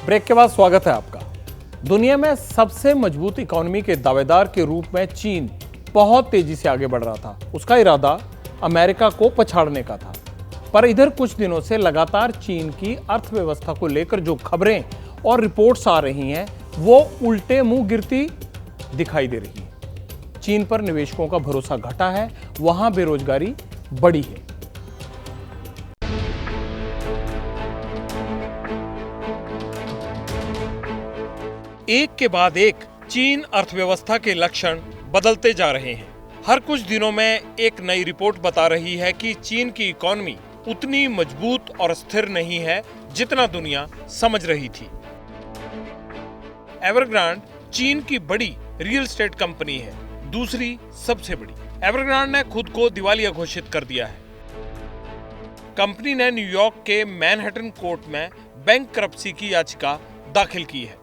Break के बाद स्वागत है आपका। दुनिया में सबसे मजबूत इकोनॉमी के दावेदार के रूप में चीन बहुत तेजी से आगे बढ़ रहा था। उसका इरादा अमेरिका को पछाड़ने का था। पर इधर कुछ दिनों से लगातार चीन की अर्थव्यवस्था को लेकर जो खबरें और रिपोर्ट्स आ रही हैं वो उल्टे मुंह गिरती दिखाई दे रही है। चीन पर निवेशकों का भरोसा घटा है, वहां बेरोजगारी बढ़ी है। एक के बाद एक चीन अर्थव्यवस्था के लक्षण बदलते जा रहे हैं। हर कुछ दिनों में एक नई रिपोर्ट बता रही है कि चीन की इकोनॉमी उतनी मजबूत और स्थिर नहीं है जितना दुनिया समझ रही थी। एवरग्रांड चीन की बड़ी रियल एस्टेट कंपनी है, दूसरी सबसे बड़ी। एवरग्रांड ने खुद को दिवालिया घोषित कर दिया है। कंपनी ने न्यूयॉर्क के मैनहट्टन कोर्ट में बैंकरप्सी की याचिका दाखिल की है।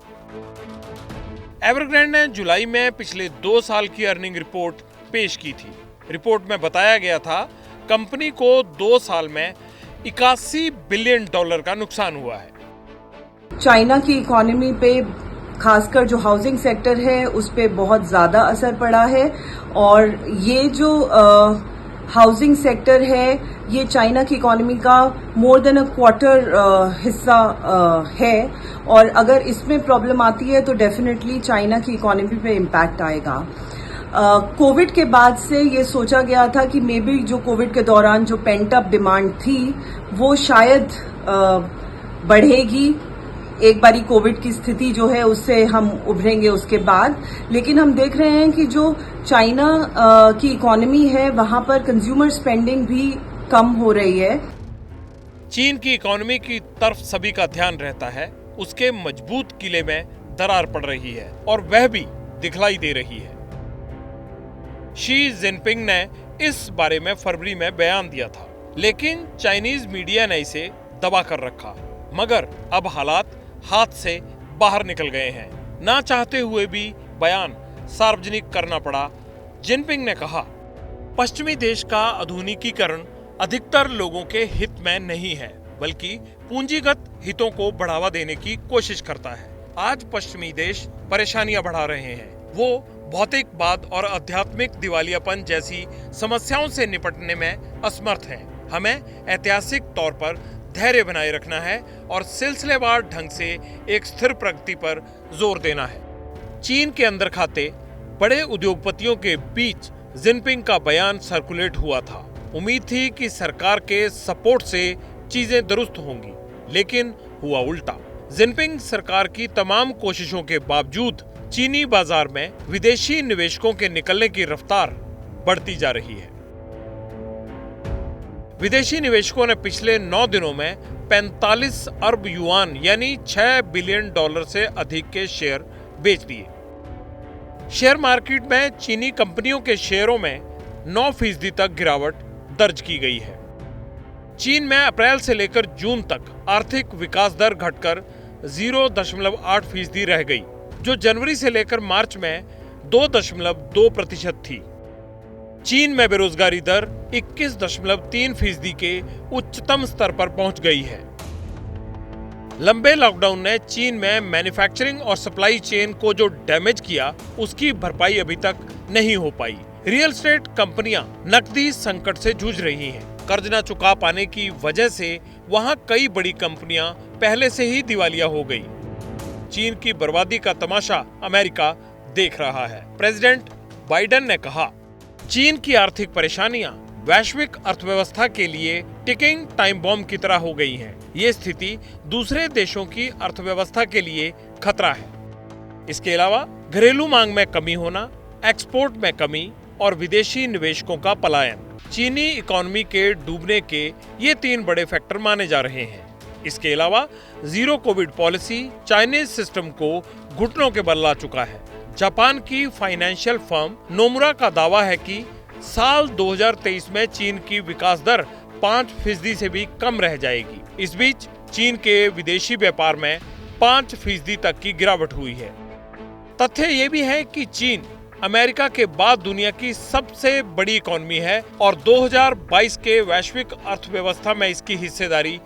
एवरग्रांड ने जुलाई में पिछले 2 साल की अर्निंग रिपोर्ट पेश की थी। रिपोर्ट में बताया गया था कंपनी को 2 साल में $81 बिलियन का नुकसान हुआ है। चाइना की इकोनॉमी पे खासकर जो हाउसिंग सेक्टर है उस पे बहुत ज्यादा असर पड़ा है और ये जो हाउसिंग सेक्टर है ये चाइना की इकोनॉमी का मोर देन अ क्वार्टर हिस्सा है और अगर इसमें प्रॉब्लम आती है तो डेफिनेटली चाइना की इकोनॉमी पे इम्पैक्ट आएगा। कोविड के बाद से ये सोचा गया था कि मे बी जो कोविड के दौरान जो पेंट अप डिमांड थी वो शायद बढ़ेगी। एक बारी कोविड की स्थिति जो है उससे हम उभरेंगे उसके बाद, लेकिन हम देख रहे हैं कि जो चाइना की इकोनॉमी है वहां पर कंज्यूमर स्पेंडिंग भी कम हो रही है। चीन की इकोनॉमी की तरफ सभी का ध्यान रहता है। उसके मजबूत किले में दरार पड़ रही है और वह भी दिखलाई दे रही है। शी जिनपिंग ने इस बारे में फरवरी में बयान दिया था, लेकिन चाइनीज मीडिया ने इसे दबा कर रखा। मगर अब हालात हाथ से बाहर निकल गए हैं। ना चाहते हुए भी बयान सार्वजनिक करना पड़ा। जिनपिंग ने कहा, पश्चिमी देश का आधुनिकीकरण अधिकतर लोगों के हित में नहीं है, बल्कि पूंजीगत हितों को बढ़ावा देने की कोशिश करता है। आज पश्चिमी देश परेशानियां बढ़ा रहे हैं। वो भौतिकवाद और आध्यात्मिक दिवालियापन जैसी समस्याओं से निपटने में असमर्थ हैं। हमें ऐतिहासिक तौर पर धैर्य बनाए रखना है और सिलसिलेवार ढंग से एक स्थिर प्रगति पर जोर देना है। चीन के अंदर खाते बड़े उद्योगपतियों के बीच जिनपिंग का बयान सर्कुलेट हुआ था। उम्मीद थी कि सरकार के सपोर्ट से चीजें दुरुस्त होंगी, लेकिन हुआ उल्टा। जिनपिंग सरकार की तमाम कोशिशों के बावजूद चीनी बाजार में विदेशी निवेशकों के निकलने की रफ्तार बढ़ती जा रही है। विदेशी निवेशकों ने पिछले 9 दिनों में 45 अरब युआन यानी $6 बिलियन से अधिक के शेयर बेच दिए। शेयर मार्केट में चीनी कंपनियों के शेयरों में 9% तक गिरावट दर्ज की गई है। चीन में अप्रैल से लेकर जून तक आर्थिक विकास दर घटकर 0.8% रह गई, जो जनवरी से लेकर मार्च में 2.2% थी। चीन में बेरोजगारी दर 21.3% के उच्चतम स्तर पर पहुंच गई है। लंबे लॉकडाउन ने चीन में मैन्युफैक्चरिंग और सप्लाई चेन को जो डैमेज किया उसकी भरपाई अभी तक नहीं हो पाई। रियल एस्टेट कंपनियां नकदी संकट से जूझ रही हैं। कर्ज न चुका पाने की वजह से वहां कई बड़ी कंपनियां पहले से ही दिवालिया हो गई। चीन की बर्बादी का तमाशा अमेरिका देख रहा है। प्रेसिडेंट बाइडेन ने कहा, चीन की आर्थिक परेशानियां वैश्विक अर्थव्यवस्था के लिए टिकिंग टाइम बॉम्ब की तरह हो गई हैं। ये स्थिति दूसरे देशों की अर्थव्यवस्था के लिए खतरा है। इसके अलावा घरेलू मांग में कमी होना, एक्सपोर्ट में कमी और विदेशी निवेशकों का पलायन चीनी इकोनॉमी के डूबने के ये 3 बड़े फैक्टर माने जा रहे हैं। इसके अलावा zero Covid policy Chinese system को घुटनों के बल ला चुका है। जापान की फाइनेंशियल फर्म नोमुरा का दावा है कि साल 2023 में चीन की विकास दर 5% से भी कम रह जाएगी। इस बीच चीन के विदेशी व्यापार में 5% तक की गिरावट हुई है। तथ्य ये भी है कि चीन अमेरिका के बाद दुनिया की सबसे बड़ी इकोनॉमी है और 2022 के वैश्विक अर्थव्यवस्था में इसकी हिस्सेदारी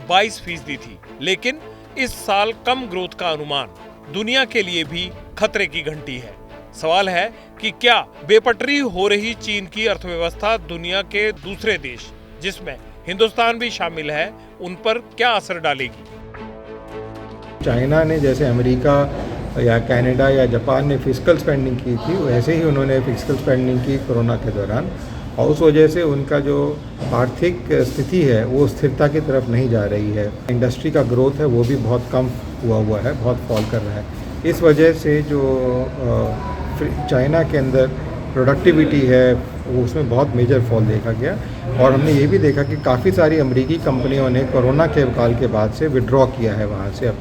22% थी। लेकिन इस साल कम ग्रोथ का अनुमान दुनिया के लिए भी खतरे की घंटी है। सवाल है कि क्या बेपटरी हो रही चीन की अर्थव्यवस्था दुनिया के दूसरे देश, जिसमें हिंदुस्तान भी शामिल है, उन पर क्या असर डालेगी? चाइना ने जैसे अमेरिका या कनाडा या जापान ने फिजिकल स्पेंडिंग की थी, वैसे ही उन्होंने फिजिकल स्पेंडिंग की कोरोना के दौरान, और उस वजह से उनका जो आर्थिक स्थिति है वो स्थिरता की तरफ नहीं जा रही है। इंडस्ट्री का ग्रोथ है वो भी बहुत कम हुआ है, बहुत फॉल कर रहा है। इस वजह से जो चाइना के अंदर प्रोडक्टिविटी है वो उसमें बहुत मेजर फॉल देखा गया। और हमने ये भी देखा कि काफ़ी सारी अमेरिकी कंपनियों ने कोरोना के काल के बाद से विड्रॉ किया है वहाँ से।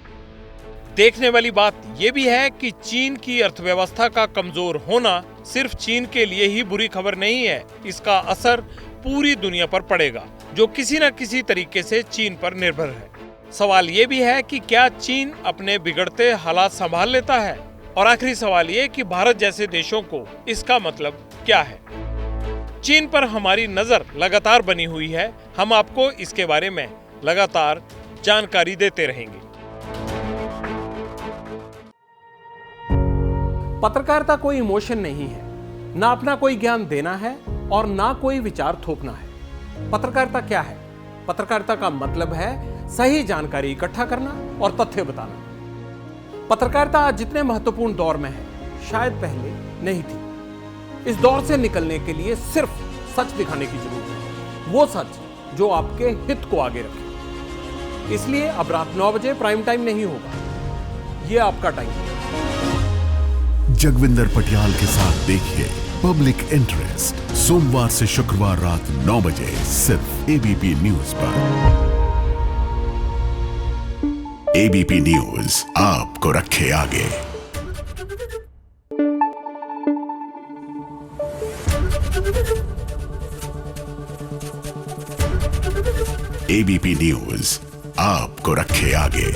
देखने वाली बात यह भी है कि चीन की अर्थव्यवस्था का कमजोर होना सिर्फ चीन के लिए ही बुरी खबर नहीं है। इसका असर पूरी दुनिया पर पड़ेगा, जो किसी न किसी तरीके से चीन पर निर्भर है। सवाल ये भी है कि क्या चीन अपने बिगड़ते हालात संभाल लेता है? और आखिरी सवाल ये कि भारत जैसे देशों को इसका मतलब क्या है? चीन पर हमारी नजर लगातार बनी हुई है। हम आपको इसके बारे में लगातार जानकारी देते रहेंगे। पत्रकारिता कोई इमोशन नहीं है, ना अपना कोई ज्ञान देना है और ना कोई विचार थोपना है। पत्रकारिता क्या है? पत्रकारिता का मतलब है सही जानकारी इकट्ठा करना और तथ्य बताना। पत्रकारिता आज जितने महत्वपूर्ण दौर में है, शायद पहले नहीं थी। इस दौर से निकलने के लिए सिर्फ सच दिखाने की जरूरत है, वो सच जो आपके हित को आगे रखे। इसलिए अब रात 9 बजे प्राइम टाइम नहीं होगा, ये आपका टाइम है। जगविंदर पटियाल के साथ देखिए पब्लिक इंटरेस्ट, सोमवार से शुक्रवार रात 9 बजे सिर्फ एबीपी न्यूज पर। एबीपी न्यूज आपको रखे आगे। एबीपी न्यूज आपको रखे आगे।